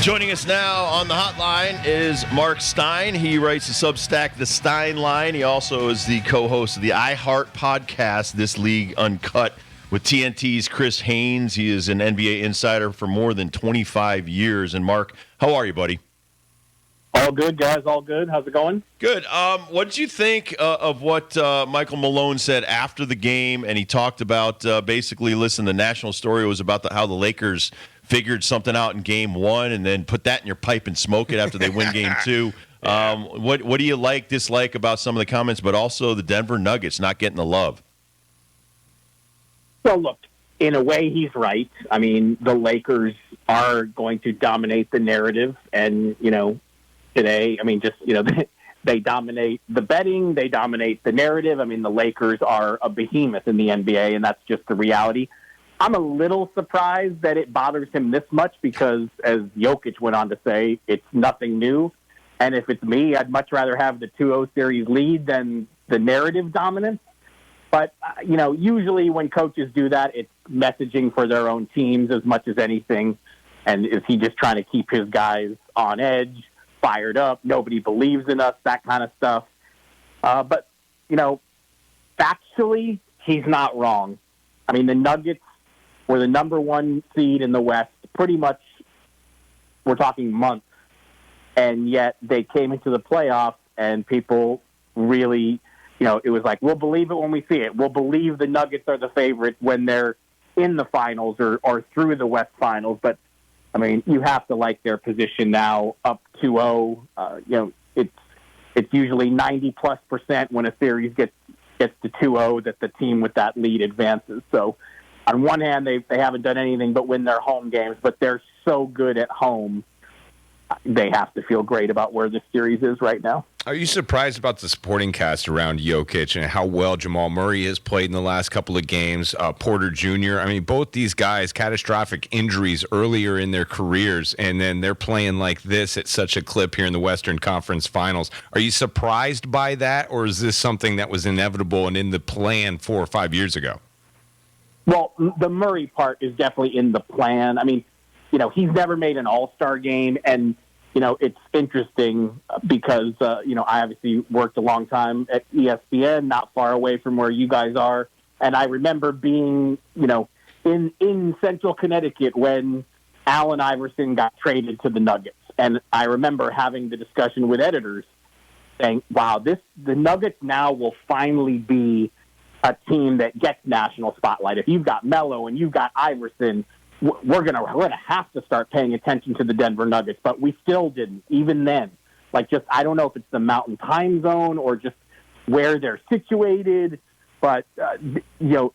Joining us now on the hotline is Marc Stein. He writes the Substack, The Stein Line. He also is the co-host of the iHeart podcast, This League Uncut, with TNT's Chris Haynes. He is an NBA insider for more than 25 years. And Marc, how are you, buddy? All good, guys. All good. How's it going? Good. What did you think of what Michael Malone said after the game? And he talked about basically, listen, the national story was about how the Lakers figured something out in game one and then put that in your pipe and smoke it after they win game two. What do you dislike about some of the comments, but also the Denver Nuggets not getting the love? Well, look, in a way, he's right. I mean, the Lakers are going to dominate the narrative. And, today, they dominate the betting. They dominate the narrative. I mean, the Lakers are a behemoth in the NBA, and that's just the reality. I'm a little surprised that it bothers him this much because, as Jokic went on to say, it's nothing new. And if it's me, I'd much rather have the 2-0 series lead than the narrative dominance. But, usually when coaches do that, it's messaging for their own teams as much as anything. And is he just trying to keep his guys on edge, fired up, nobody believes in us, that kind of stuff. But, factually, he's not wrong. I mean, the Nuggets were the number one seed in the West, pretty much, we're talking months, and yet they came into the playoffs, and people really, it was like, we'll believe it when we see it. We'll believe the Nuggets are the favorite when they're in the finals or through the West Finals. But, I mean, you have to like their position now, up 2-0. It's usually 90+% when a series gets to 2-0 that the team with that lead advances. So, on one hand, they haven't done anything but win their home games, but they're so good at home, they have to feel great about where this series is right now. Are you surprised about the supporting cast around Jokic and how well Jamal Murray has played in the last couple of games? Porter Jr., I mean, both these guys, catastrophic injuries earlier in their careers, and then they're playing like this at such a clip here in the Western Conference Finals. Are you surprised by that, or is this something that was inevitable and in the plan 4 or 5 years ago? Well, the Murray part is definitely in the plan. I mean, he's never made an all-star game, and, it's interesting because, I obviously worked a long time at ESPN, not far away from where you guys are, and I remember being, in Central Connecticut when Allen Iverson got traded to the Nuggets, and I remember having the discussion with editors saying, wow, the Nuggets now will finally be a team that gets national spotlight. If you've got Melo and you've got Iverson, we're gonna have to start paying attention to the Denver Nuggets. But we still didn't, even then. I don't know if it's the Mountain Time Zone or just where they're situated. But the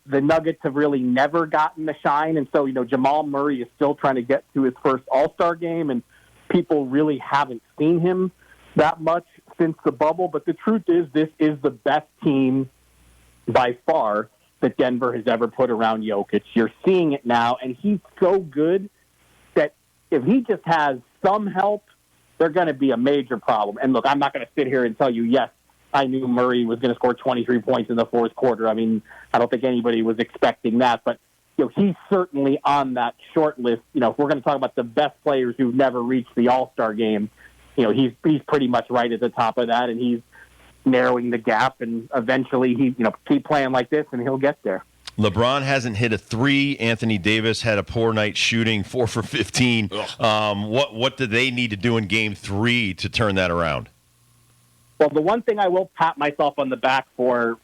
Nuggets have really never gotten the shine, and so Jamal Murray is still trying to get to his first All-Star game, and people really haven't seen him that much since the bubble. But the truth is, this is the best team by far that Denver has ever put around Jokic. You're seeing it now, and he's so good that if he just has some help, they're going to be a major problem. And look, I'm not going to sit here and tell you, yes, I knew Murray was going to score 23 points in the fourth quarter. I mean, I don't think anybody was expecting that, but he's certainly on that short list. If we're going to talk about the best players who've never reached the All-Star game, he's pretty much right at the top of that, and he's narrowing the gap, and eventually keep playing like this and he'll get there. LeBron hasn't hit a three. Anthony Davis had a poor night shooting, 4 for 15. What do they need to do in game 3 to turn that around? Well, the one thing I will pat myself on the back for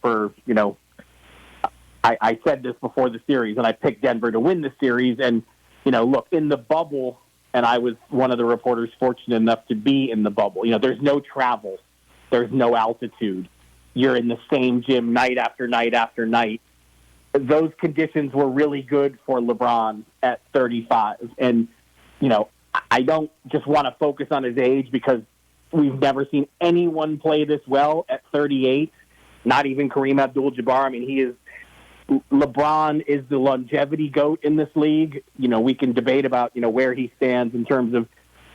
I said this before the series, and I picked Denver to win the series, and look, in the bubble, and I was one of the reporters fortunate enough to be in the bubble, there's no travel. There's no altitude. You're in the same gym night after night after night. Those conditions were really good for LeBron at 35. And, I don't just want to focus on his age because we've never seen anyone play this well at 38, not even Kareem Abdul-Jabbar. I mean, LeBron is the longevity GOAT in this league. We can debate about, where he stands in terms of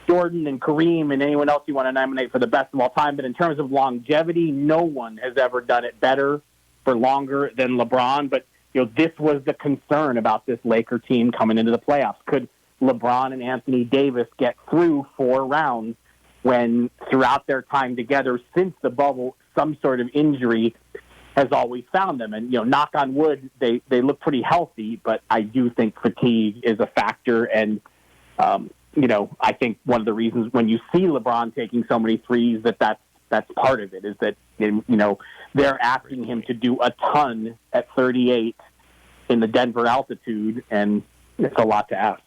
Jordan and Kareem and anyone else you want to nominate for the best of all time. But in terms of longevity, no one has ever done it better for longer than LeBron. But, this was the concern about this Laker team coming into the playoffs. Could LeBron and Anthony Davis get through 4 rounds when throughout their time together since the bubble, some sort of injury has always found them. And, knock on wood, they look pretty healthy, but I do think fatigue is a factor. And, I think one of the reasons when you see LeBron taking so many threes that's part of it, is that, they're asking him to do a ton at 38 in the Denver altitude, and it's a lot to ask.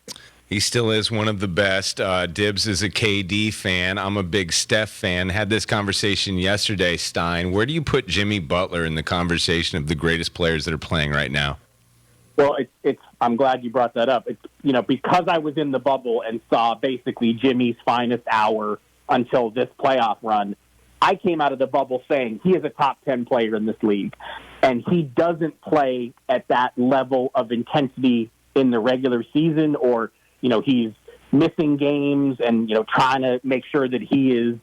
He still is one of the best. Dibbs is a KD fan. I'm a big Steph fan. Had this conversation yesterday, Stein. Where do you put Jimmy Butler in the conversation of the greatest players that are playing right now? Well, I'm glad you brought that up. It's, because I was in the bubble and saw basically Jimmy's finest hour until this playoff run, I came out of the bubble saying he is a top 10 player in this league. And he doesn't play at that level of intensity in the regular season, or, he's missing games and, trying to make sure that he is,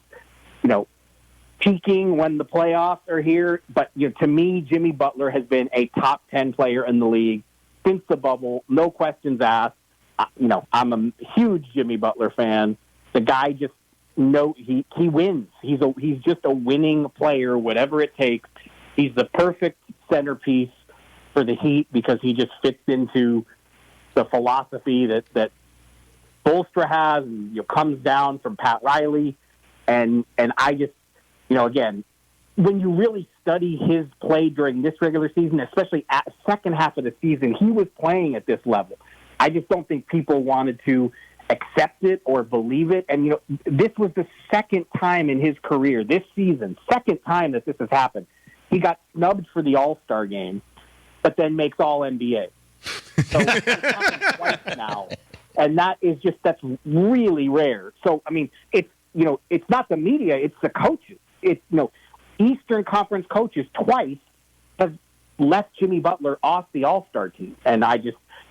peaking when the playoffs are here. But, to me, Jimmy Butler has been a top 10 player in the league since the bubble, no questions asked. I'm a huge Jimmy Butler fan. The guy just he wins. He's just a winning player, whatever it takes. He's the perfect centerpiece for the Heat because he just fits into the philosophy that Spoelstra has, and comes down from Pat Riley, and I just again, when you really study his play during this regular season, especially at second half of the season, he was playing at this level. I just don't think people wanted to accept it or believe it. And, this was the second time in his career, this season, second time that this has happened. He got snubbed for the All-Star game, but then makes All-NBA. So it's happened twice now. And that's really rare. So, it's not the media, it's the coaches. It's, Eastern Conference coaches twice have left Jimmy Butler off the All-Star team. And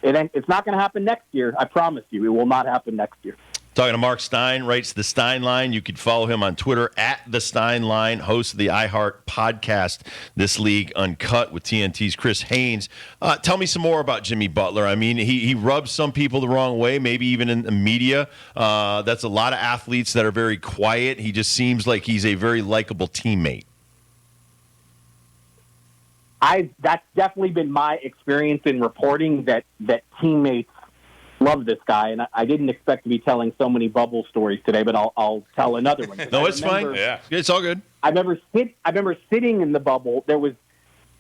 it's not going to happen next year. I promise you, it will not happen next year. Talking to Marc Stein, writes the Stein Line. You can follow him on Twitter at the Stein Line, host of the iHeart podcast, This League Uncut, with TNT's Chris Haynes. Tell me some more about Jimmy Butler. I mean, he rubs some people the wrong way, maybe even in the media. That's a lot of athletes that are very quiet. He just seems like he's a very likable teammate. That's definitely been my experience in reporting, that teammates love this guy, and I didn't expect to be telling so many bubble stories today, but I'll tell another one. No, it's fine. Yeah, it's all good. I remember sitting in the bubble. There was,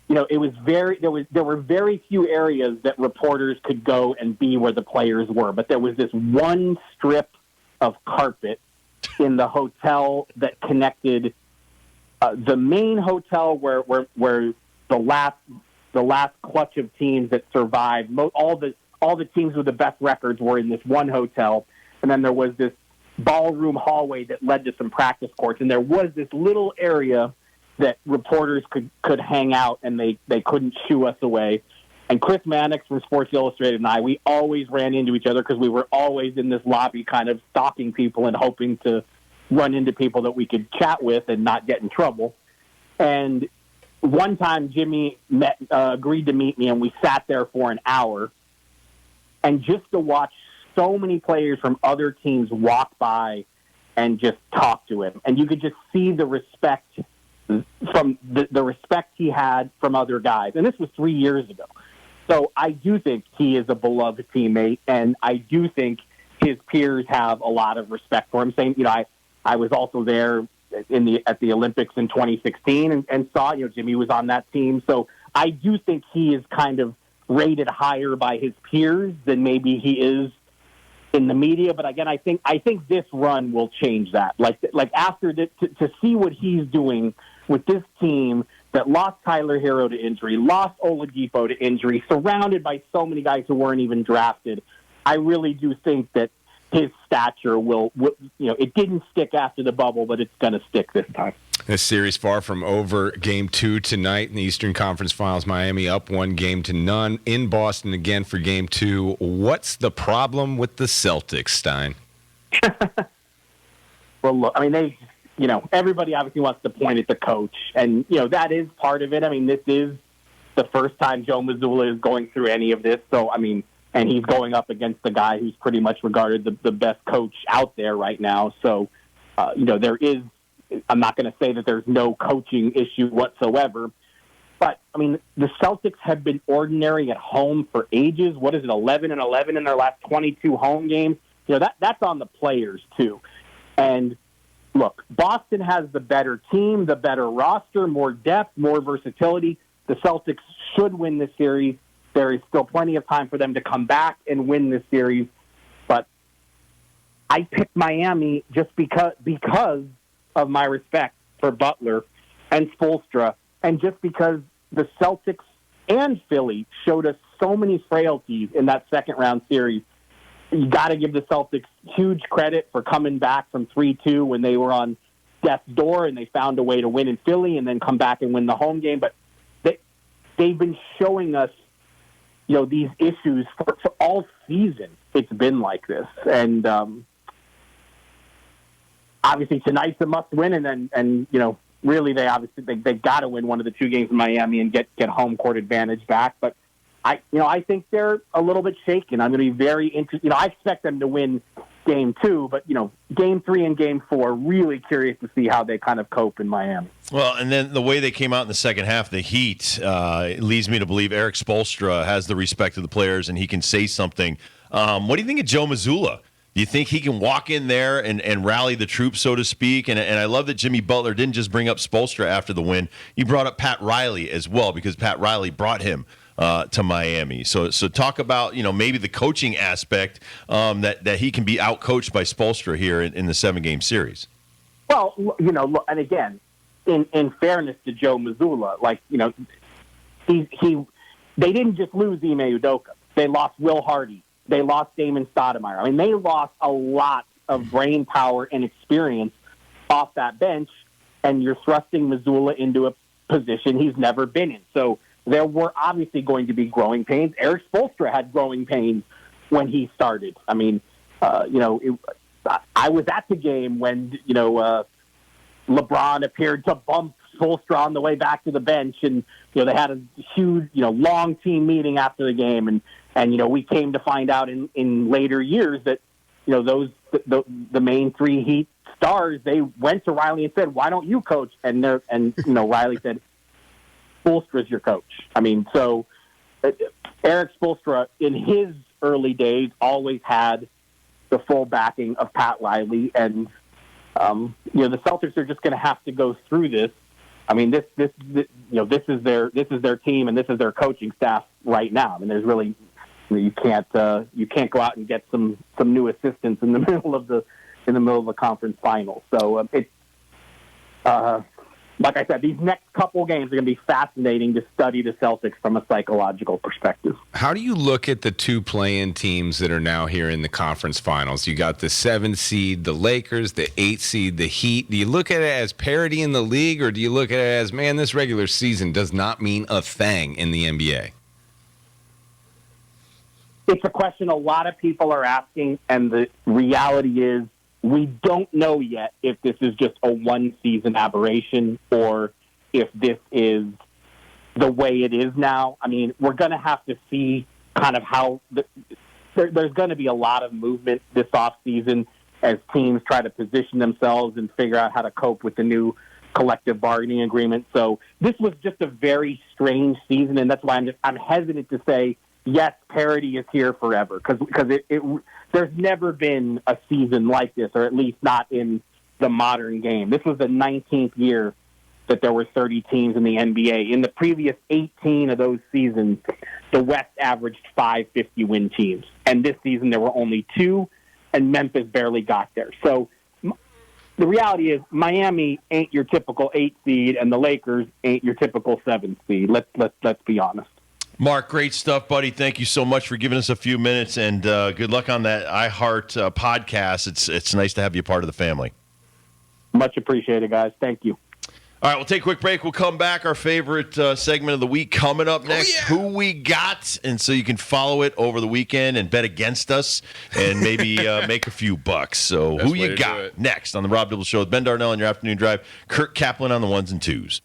there were very few areas that reporters could go and be where the players were, but there was this one strip of carpet in the hotel that connected the main hotel where the last clutch of teams that survived. All the teams with the best records were in this one hotel, and then there was this ballroom hallway that led to some practice courts, and there was this little area that reporters could hang out, and they couldn't shoo us away. And Chris Mannix from Sports Illustrated and I, we always ran into each other because we were always in this lobby kind of stalking people and hoping to run into people that we could chat with and not get in trouble. And one time Jimmy agreed to meet me, and we sat there for an hour. And just to watch so many players from other teams walk by and just talk to him. And you could just see the respect from the respect he had from other guys. And this was 3 years ago. So I do think he is a beloved teammate, and I do think his peers have a lot of respect for him. Same, I was also there at the Olympics in 2016 and saw, Jimmy was on that team. So I do think he is kind of rated higher by his peers than maybe he is in the media. But again, I think this run will change that. Like after this, to see what he's doing with this team that lost Tyler Hero to injury, lost Oladipo to injury, surrounded by so many guys who weren't even drafted, I really do think that his stature will it didn't stick after the bubble, but it's going to stick this time. This series far from over. Game 2 tonight in the Eastern Conference Finals. Miami up 1-0 in Boston again for Game 2. What's the problem with the Celtics, Stein? Well, look, they, everybody obviously wants to point at the coach, and that is part of it. This is the first time Joe Mazzulla is going through any of this, so and he's going up against the guy who's pretty much regarded the best coach out there right now. So, there is, I'm not going to say that there's no coaching issue whatsoever, but, I mean, the Celtics have been ordinary at home for ages. What is it, 11-11 in their last 22 home games? That's on the players, too. And, look, Boston has the better team, the better roster, more depth, more versatility. The Celtics should win this series. There is still plenty of time for them to come back and win this series. But I picked Miami just because of my respect for Butler and Spoelstra, and just because the Celtics and Philly showed us so many frailties in that second-round series. You got to give the Celtics huge credit for coming back from 3-2 when they were on death's door and they found a way to win in Philly and then come back and win the home game. But they've been showing us, these issues for all season. It's been like this. And obviously tonight's a must-win, and really they got to win one of the two games in Miami and get home court advantage back. But I think they're a little bit shaken. I'm going to be very interested. I expect them to win Game 2, but Game 3 and Game 4, really curious to see how they kind of cope in Miami. Well, and then the way they came out in the second half, the Heat, it leads me to believe Eric Spoelstra has the respect of the players and he can say something. What do you think of Joe Mazzulla? Do you think he can walk in there and rally the troops, so to speak? And I love that Jimmy Butler didn't just bring up Spoelstra after the win. He brought up Pat Riley as well, because Pat Riley brought him to Miami. So talk about, maybe the coaching aspect, that he can be outcoached by Spoelstra here in the 7-game series. Well, and again, in fairness to Joe Mazzulla, they didn't just lose Ime Udoka. They lost Will Hardy. They lost Damon Stoudemire. I mean, they lost a lot of brain power and experience off that bench, and you're thrusting Mazzulla into a position he's never been in. So there were obviously going to be growing pains. Eric Spoelstra had growing pains when he started. I mean, I was at the game when, LeBron appeared to bump Spoelstra on the way back to the bench, and, they had a huge, long team meeting after the game, and we came to find out in later years that, the main three Heat stars, they went to Riley and said, "Why don't you coach?" And Riley said, "Spoelstra's your coach." I mean, so Eric Spoelstra in his early days always had the full backing of Pat Riley, and the Celtics are just going to have to go through this. I mean, this is their team and this is their coaching staff right now. I mean, there's really you can't go out and get some new assistants in the middle of the conference finals. So it's like I said, these next couple games are going to be fascinating to study the Celtics from a psychological perspective. How do you look at the two play-in teams that are now here in the conference finals? You got the 7 seed, the Lakers, the 8 seed, the Heat. Do you look at it as parity in the league, or do you look at it as, man, this regular season does not mean a thing in the NBA? It's a question a lot of people are asking, and the reality is we don't know yet if this is just a one-season aberration or if this is the way it is now. I mean, we're going to have to see kind of how there's going to be a lot of movement this offseason as teams try to position themselves and figure out how to cope with the new collective bargaining agreement. So this was just a very strange season, and that's why I'm hesitant to say, yes, parity is here forever, because there's never been a season like this, or at least not in the modern game. This was the 19th year that there were 30 teams in the NBA. In the previous 18 of those seasons, the West averaged 5 50-win teams. And this season there were only 2, and Memphis barely got there. So the reality is Miami ain't your typical 8 seed, and the Lakers ain't your typical 7 seed. Let's be honest. Mark, great stuff, buddy. Thank you so much for giving us a few minutes, and good luck on that iHeart podcast. It's nice to have you part of the family. Much appreciated, guys. Thank you. All right, we'll take a quick break. We'll come back. Our favorite segment of the week coming up next. Who we got, and so you can follow it over the weekend and bet against us and maybe make a few bucks. So Best who you got next on the Rob Dibble Show with Ben Darnell on your afternoon drive. Kirk Kaplan on the ones and twos.